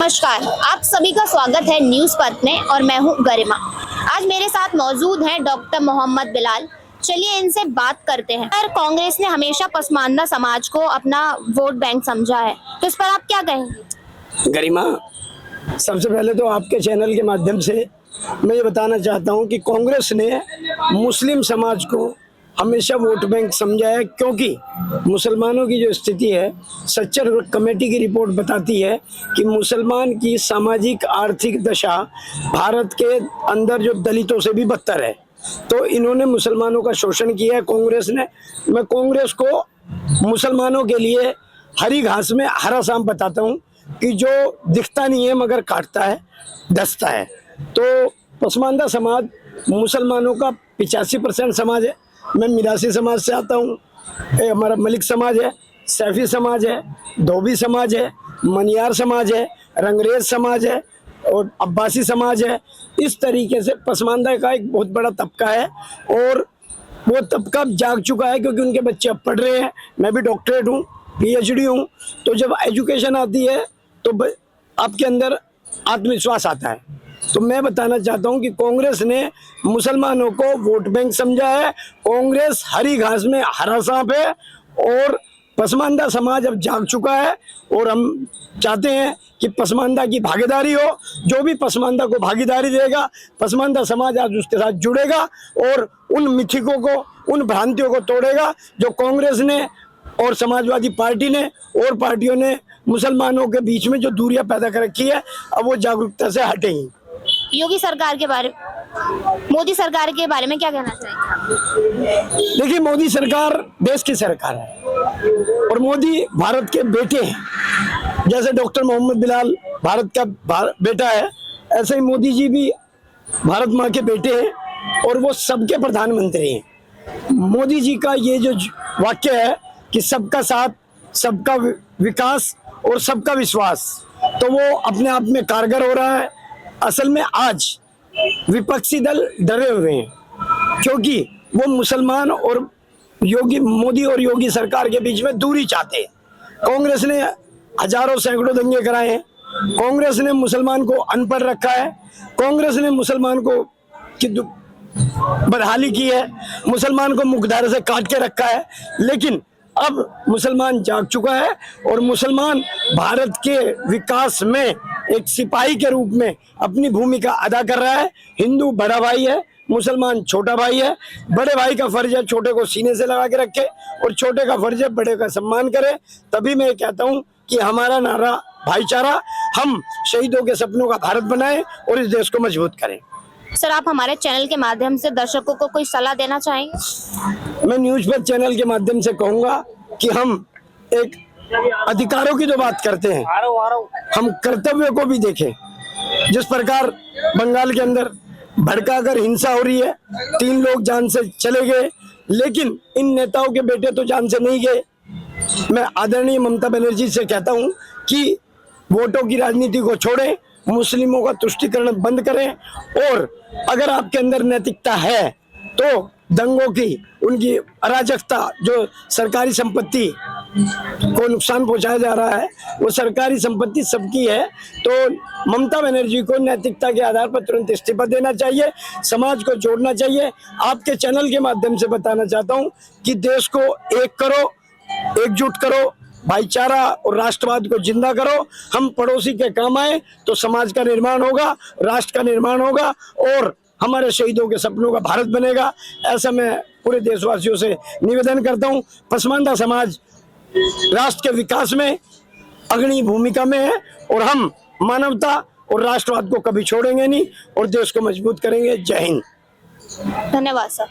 नमस्कार, आप सभी का स्वागत है न्यूज़ पर्क में और मैं हूं गरिमा। आज मेरे साथ मौजूद हैं डॉक्टर मोहम्मद बिलाल। चलिए इनसे बात करते हैं। पर कांग्रेस ने हमेशा पसमानदा समाज को अपना वोट बैंक समझा है, तो इस पर आप क्या कहेंगे? गरिमा, सबसे पहले तो आपके चैनल के माध्यम से मैं ये बताना चाहता हूँ कि कांग्रेस ने मुस्लिम समाज को हमेशा वोट बैंक समझा है, क्योंकि मुसलमानों की जो स्थिति है, सच्चर कमेटी की रिपोर्ट बताती है कि मुसलमान की सामाजिक आर्थिक दशा भारत के अंदर जो दलितों से भी बदतर है। तो इन्होंने मुसलमानों का शोषण किया है कांग्रेस ने। मैं कांग्रेस को मुसलमानों के लिए हरी घास में हरा सांप बताता हूँ कि जो दिखता नहीं है मगर काटता है, डसता है। तो पसमानदा समाज मुसलमानों का 85% समाज है। मैं मिरासी समाज से आता हूँ। हमारा मलिक समाज है, सैफी समाज है, धोबी समाज है, मनियार समाज है, रंगरेज समाज है और अब्बासी समाज है। इस तरीके से पसमानदा का एक बहुत बड़ा तबका है और वो तबका जाग चुका है, क्योंकि उनके बच्चे अब पढ़ रहे हैं। मैं भी डॉक्टरेट हूँ, PhD हूँ। तो जब एजुकेशन आती है तो आपके अंदर आत्मविश्वास आता है। तो मैं बताना चाहता हूं कि कांग्रेस ने मुसलमानों को वोट बैंक समझा है। कांग्रेस हरी घास में हरा सांप है और पसमानदा समाज अब जाग चुका है और हम चाहते हैं कि पसमानदा की भागीदारी हो। जो भी पसमानदा को भागीदारी देगा, पसमानदा समाज आज उसके साथ जुड़ेगा और उन मिथकों को, उन भ्रांतियों को तोड़ेगा जो कांग्रेस ने और समाजवादी पार्टी ने और पार्टियों ने मुसलमानों के बीच में जो दूरियां पैदा कर रखी है, अब वो जागरूकता से हटेंगी। योगी सरकार के बारे मोदी सरकार के बारे में क्या कहना चाहेंगे? देखिए, मोदी सरकार देश की सरकार है और मोदी भारत के बेटे हैं। जैसे डॉक्टर मोहम्मद बिलाल भारत का बेटा है, ऐसे ही मोदी जी भी भारत माँ के बेटे हैं और वो सबके प्रधानमंत्री हैं। मोदी जी का ये जो वाक्य है कि सबका साथ, सबका विकास और सबका विश्वास, तो वो अपने आप में कारगर हो रहा है। असल में आज विपक्षी दल डरे हुए हैं, क्योंकि वो मुसलमान और मोदी और योगी सरकार के बीच में दूरी चाहते हैं। कांग्रेस ने हजारों सैकड़ों दंगे कराए हैं। कांग्रेस ने मुसलमान को अनपढ़ रखा है। कांग्रेस ने मुसलमान को की बदहाली की है, मुसलमान को मुख्यधारा से काट के रखा है। लेकिन अब मुसलमान जाग चुका है और मुसलमान भारत के विकास में एक सिपाही के रूप में अपनी भूमिका अदा कर रहा है। हिंदू बड़ा भाई है, मुसलमान छोटा भाई है। बड़े भाई का फर्ज है छोटे को सीने से लगा के रखे और छोटे का फर्ज है बड़े का सम्मान करे। तभी मैं कहता हूं कि हमारा नारा भाईचारा, हम शहीदों के सपनों का भारत बनाएं और इस देश को मजबूत करें। सर, आप हमारे चैनल के माध्यम से दर्शकों को कोई सलाह देना चाहेंगे? मैं न्यूज़ पर्क चैनल के माध्यम से कहूंगा कि हम एक अधिकारों की जो बात करते हैं, हम कर्तव्य को भी देखें। जिस प्रकार बंगाल के अंदर भड़काकर हिंसा हो रही है, 3 लोग जान से चले गए, लेकिन इन नेताओं के बेटे तो जान से नहीं गए। मैं आदरणीय ममता बनर्जी से कहता हूं कि वोटों की राजनीति को छोड़ें, मुस्लिमों का तुष्टीकरण बंद करें और अगर आपके अंदर नैतिकता है तो दंगों की, उनकी अराजकता, जो सरकारी संपत्ति को नुकसान पहुंचाया जा रहा है, वो सरकारी संपत्ति सबकी है। तो ममता बनर्जी को नैतिकता के आधार पर तुरंत इस्तीफा देना चाहिए, समाज को जोड़ना चाहिए। आपके चैनल के माध्यम से बताना चाहता हूं कि देश को एक करो, एकजुट करो, भाईचारा और राष्ट्रवाद को जिंदा करो। हम पड़ोसी के काम आए तो समाज का निर्माण होगा, राष्ट्र का निर्माण होगा और हमारे शहीदों के सपनों का भारत बनेगा। ऐसा मैं पूरे देशवासियों से निवेदन करता हूं। पसमानदा समाज राष्ट्र के विकास में अग्रणी भूमिका में है और हम मानवता और राष्ट्रवाद को कभी छोड़ेंगे नहीं और देश को मजबूत करेंगे। जय हिंद। धन्यवाद सर।